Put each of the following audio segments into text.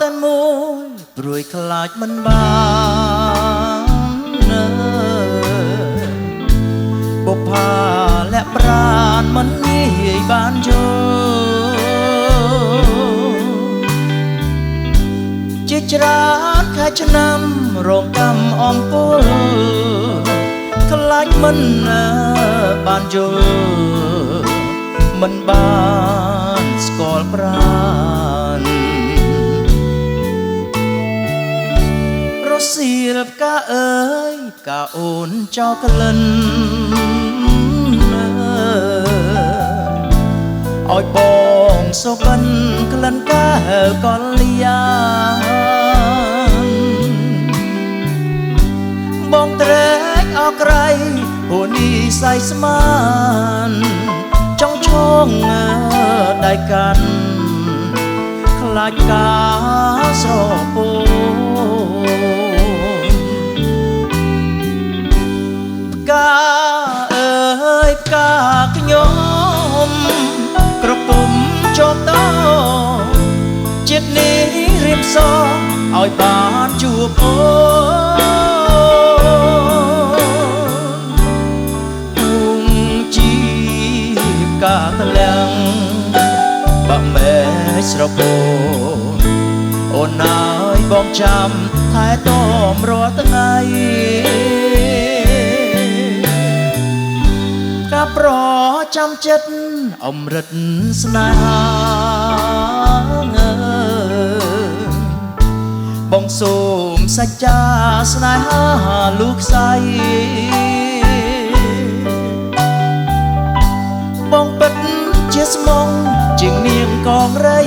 តែមួយព្រួយខ្លាចមិនបានបុប្ផាលាក់ប្រានមិនងាយបានយល់ជាច្រើនខែឆ្នាំរងកម្មអំពលខ្លាចមិនបានយល់មិនបានស្គាល់ប្រានរសៀលផ្កាអើយផ្កាអូនចោលក្លិនឲ្យបងសុបិនក្លិនកាកលយាបងត្រេកអក្រៃហូនីស័យស្មានចង់ឈងដៃកាន់ខ្លាចការស្រពោផ្កាអើយផ្កាខ្ញុំក្រពុំជាប់តជាតិនេះរៀបសឲ្យបានជួបអូកាតលាំងបាក់មែស្រពោអូនអើយបងចាំថែទាំរាល់ថ្ងៃការប្រចាំចិត្តអមរិតស្នេហាបងសូមសច្ចាស្នេហាលោកស្រីបងពិតជាស្មងជាងនាងកងរៃ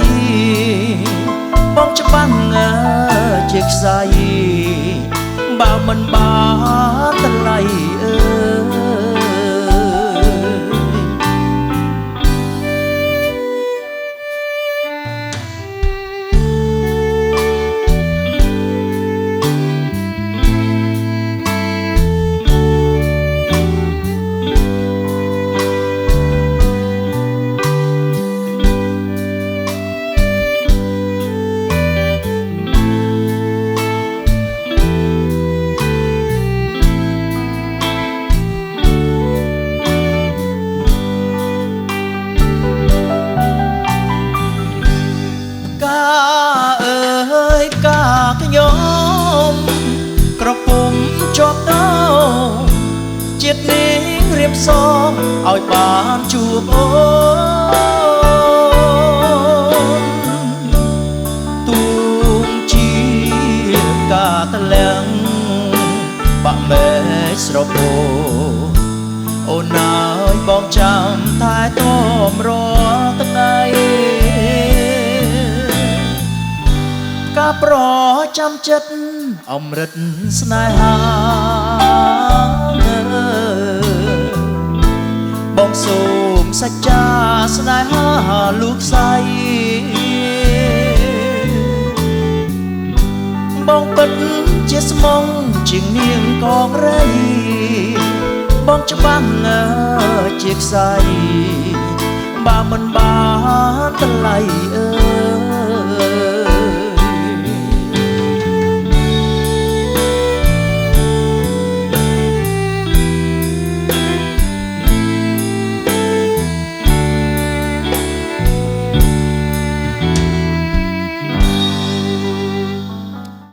បងច្បាំងជាខ្សែបើមិនបានតម្លៃអើខ្ញុំក្រពុំជាប់តជាតិនេះរៀបសឲ្យបានជួបអូនទូងជាកាតលាំងបាក់មែស្រពោអូនអើយបងចាំថែទាំរាល់ថ្ងៃការប្រចាំចិត្តអមរិតស្នេហាបងសូមសច្ចាស្នេហាលោកស្រីបងពិតជាស្មងជាងនាងកងរៃបងច្បាំងជាខ្សែបើមិនបានតម្លៃអើ